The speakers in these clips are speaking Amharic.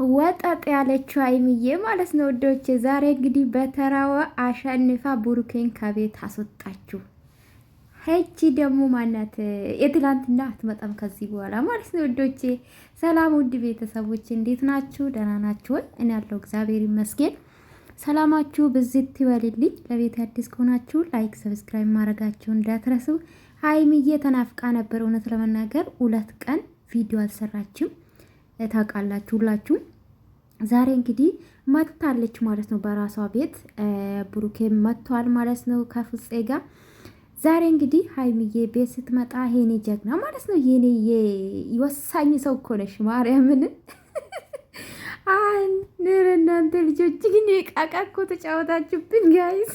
ወጣጥ ያለችው ሀይሚዬ ማለት ነው ውዶቼ። ዛሬ እንግዲህ በተራዋ አሸንፋ ቡሩኬን ከቤት አስወጣችሁ። ሄቺ ደግሞ ማናት? የትላንትና አትመጣም ከዚህ በኋላ ማለት ነው ውዶቼ። ሰላም ውድ ቤተሰቦች እንዴት ናችሁ? ደህና ናችሁ ወይ? እኔ ያለው እግዚአብሔር ይመስገን። ሰላማችሁ ብዝት ይበልልኝ። ለቤት አዲስ ከሆናችሁ ላይክ፣ ሰብስክራይብ ማድረጋችሁ እንዳትረሱ። ሀይሚዬ ተናፍቃ ነበር። እውነት ለመናገር 2 ቀን ቪዲዮ አልሰራችም። ታውቃላችሁ ሁላችሁም። ዛሬ እንግዲህ መጥታለች ማለት ነው በራሷ ቤት። ብሩኬ መጥቷል ማለት ነው ከፍፄ ጋር። ዛሬ እንግዲህ ሀይሚዬ ቤት ስትመጣ የኔ ጀግና ማለት ነው የኔ የወሳኝ ሰው እኮ ነሽ ማርያምን። እናንተ ልጆች ግን የቃቃ እኮ ተጫወታችሁብን ጋይስ።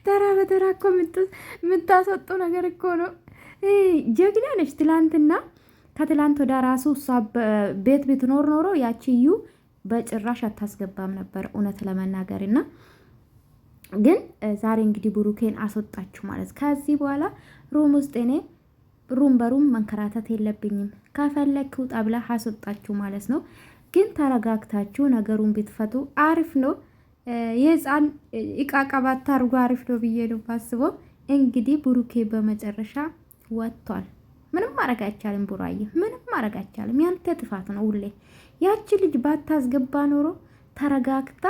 ተራ በተራ እኮ የምታስወጡ ነገር እኮ ነው። ጀግና ነች። ትላንትና ከትላንት ወደ ራሱ እሷ ቤት ብትኖር ኖሮ ያቺዩ በጭራሽ አታስገባም ነበር እውነት ለመናገር እና ግን ዛሬ እንግዲህ ብሩኬን አስወጣችሁ ማለት ከዚህ በኋላ ሩም ውስጥ እኔ ሩም በሩም መንከራተት የለብኝም ከፈለክ ውጣ ብላ አስወጣችሁ ማለት ነው። ግን ተረጋግታችሁ ነገሩን ብትፈቱ አሪፍ ነው። የህፃን እቃቃ ባታርጉ አሪፍ ነው ብዬ ነው ባስበው። እንግዲህ ብሩኬ በመጨረሻ ወጥቷል። ምንም ማድረግ አይቻልም ቡራዬ፣ ምንም ማድረግ አይቻልም። ያንተ ጥፋት ነው ሁሌ። ያቺ ልጅ ባታስገባ ኖሮ ተረጋግታ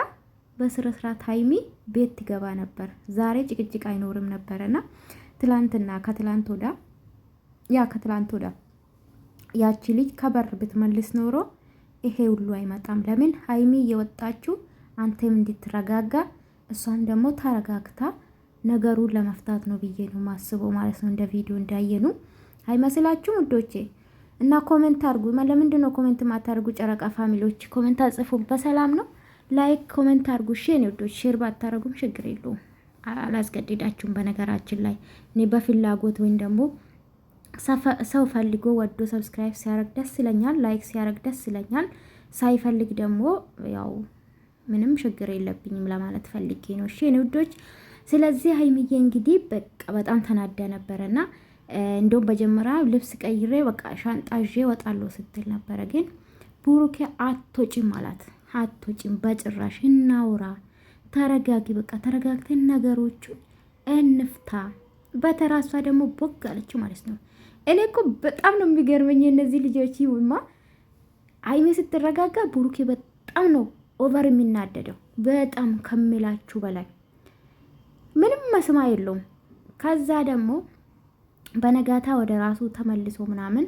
በስነ ስርዓት ሀይሚ ቤት ትገባ ነበር። ዛሬ ጭቅጭቅ አይኖርም ነበርና ትላንትና ከትላንት ወዳ ያቺ ልጅ ከበር ብትመልስ ኖሮ ይሄ ሁሉ አይመጣም። ለምን ሀይሚ እየወጣችሁ አንተም እንድትረጋጋ እሷም ደግሞ ተረጋግታ ነገሩን ለመፍታት ነው ብዬ ነው ማስበው ማለት ነው። እንደ ቪዲዮ እንዳየኑ አይመስላችሁም ውዶቼ? እና ኮሜንት አድርጉ። ለምንድን ነው ኮሜንት ማታርጉ? ጨረቃ ፋሚሊዎች ኮሜንት አጽፉ። በሰላም ነው ላይክ ኮሜንት አድርጉ። እሺ እኔ ውዶች ሼር ባታረጉም ችግር የለውም፣ አላስገድዳችሁም። በነገራችን ላይ እኔ በፍላጎት ወይም ደግሞ ሰው ፈልጎ ወዶ ሰብስክራይብ ሲያረግ ደስ ይለኛል፣ ላይክ ሲያረግ ደስ ይለኛል። ሳይፈልግ ደግሞ ያው ምንም ችግር የለብኝም ለማለት ፈልጌ ነው። እሺ እኔ ውዶች። ስለዚህ ሀይሚዬ እንግዲህ በቃ በጣም ተናዳ ነበረና እንደውም በጀመራ ልብስ ቀይሬ በቃ ሻንጣ ይዤ እወጣለሁ ስትል ነበረ። ግን ብሩኬ አትወጪም አላት። አትወጪም በጭራሽ፣ እናውራ፣ ተረጋጊ፣ በቃ ተረጋግተን ነገሮቹን እንፍታ። በተራሷ ደግሞ ቦግ አለች ማለት ነው። እኔ እኮ በጣም ነው የሚገርመኝ እነዚህ ልጆች ይውማ። ሀይሚ ስትረጋጋ ብሩኬ በጣም ነው ኦቨር የሚናደደው፣ በጣም ከምላችሁ በላይ ምንም መስማ የለውም። ከዛ ደግሞ በነጋታ ወደ ራሱ ተመልሶ ምናምን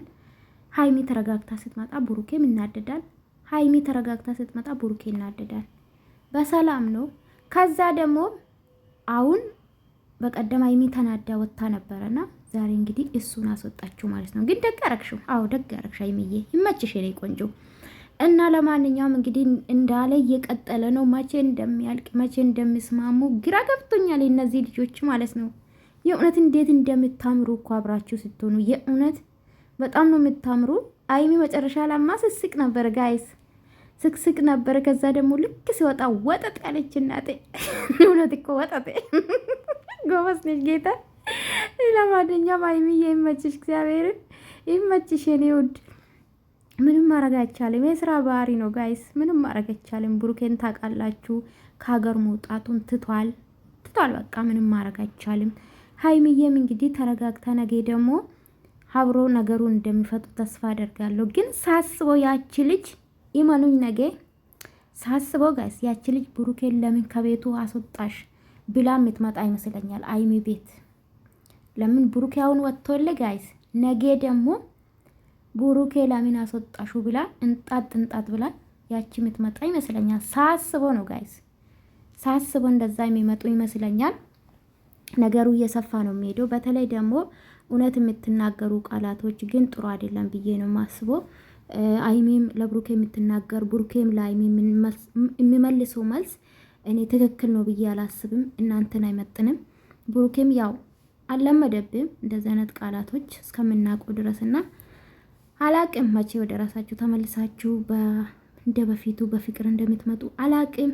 ሀይሚ ተረጋግታ ስትመጣ ብሩኬም ይናደዳል። ሀይሚ ተረጋግታ ስትመጣ ብሩኬ ይናደዳል። በሰላም ነው። ከዛ ደግሞ አሁን በቀደም ሀይሚ ተናዳ ወጥታ ነበረና ዛሬ እንግዲህ እሱን አስወጣችሁ ማለት ነው። ግን ደግ አረግሽው። አዎ ደግ አረግሽ ሀይሚዬ፣ ይመችሽ የኔ ቆንጆ። እና ለማንኛውም እንግዲህ እንዳለ እየቀጠለ ነው። መቼ እንደሚያልቅ መቼ እንደሚስማሙ ግራ ገብቶኛል እነዚህ ልጆች ማለት ነው። የእውነት እንዴት እንደምታምሩ እኮ አብራችሁ ስትሆኑ የእውነት በጣም ነው የምታምሩ። ሀይሚ መጨረሻ ላማ ስስቅ ነበር ጋይስ፣ ስቅስቅ ነበር። ከዛ ደግሞ ልክ ሲወጣ ወጠጥ ያለች እናቴ። እውነት እኮ ወጠጤ ጎበዝ ነች ጌታ። ለማንኛውም ሀይሚዬ ይመችሽ፣ እግዚአብሔርን ይመችሽ የኔ ውድ። ምንም ማድረግ አይቻልም። የስራ ባህሪ ነው ጋይስ፣ ምንም ማድረግ አይቻልም። ብሩኬን ታውቃላችሁ፣ ከሀገር መውጣቱን ትቷል። በቃ ምንም ማድረግ አይቻልም። ሀይሚዬም እንግዲህ ተረጋግታ ነገ ደግሞ አብሮ ነገሩን እንደሚፈቱ ተስፋ አደርጋለሁ። ግን ሳስበው ያቺ ልጅ ኢማኑኝ ነገ ሳስበው ጋይስ ያቺ ልጅ ብሩኬን ለምን ከቤቱ አስወጣሽ ብላ የምትመጣ ይመስለኛል ሀይሚ ቤት። ለምን ብሩኬ አሁን ወጥቶለ ጋይስ፣ ነገ ደግሞ ብሩኬ ለምን አስወጣሹ ብላ እንጣጥ ብላ ያቺ የምትመጣ ይመስለኛል። ሳስበው ነው ጋይስ፣ ሳስበው እንደዛ የሚመጡ ይመስለኛል። ነገሩ እየሰፋ ነው የሚሄደው። በተለይ ደግሞ እውነት የምትናገሩ ቃላቶች ግን ጥሩ አይደለም ብዬ ነው የማስበው። አይሚም ለብሩኬ የምትናገር ብሩኬም ለአይሚ የሚመልሰው መልስ እኔ ትክክል ነው ብዬ አላስብም። እናንተን አይመጥንም። ብሩኬም ያው አልለመደብም እንደዚህ አይነት ቃላቶች እስከምናውቀው ድረስና አላቅም መቼ ወደ ራሳችሁ ተመልሳችሁ እንደ በፊቱ በፍቅር እንደምትመጡ አላቅም።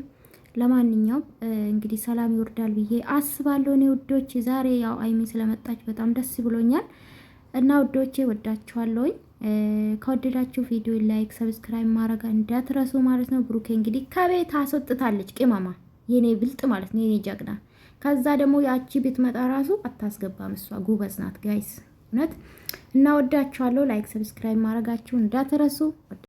ለማንኛውም እንግዲህ ሰላም ይወርዳል ብዬ አስባለሁ። እኔ ውዶቼ ዛሬ ያው ሀይሚ ስለመጣች በጣም ደስ ብሎኛል እና ውዶቼ ወዳችኋለሁኝ። ከወደዳችሁ ቪዲዮ ላይክ፣ ሰብስክራይብ ማድረግ እንዳትረሱ ማለት ነው። ብሩኬ እንግዲህ ከቤት አስወጥታለች። ቅመማ የኔ ብልጥ ማለት ነው፣ የኔ ጀግና። ከዛ ደግሞ ያቺ ቤት መጣ ራሱ አታስገባም። እሷ ጉበዝ ናት ጋይስ። እውነት እናወዳችኋለሁ። ላይክ ሰብስክራይብ ማድረጋችሁ እንዳትረሱ።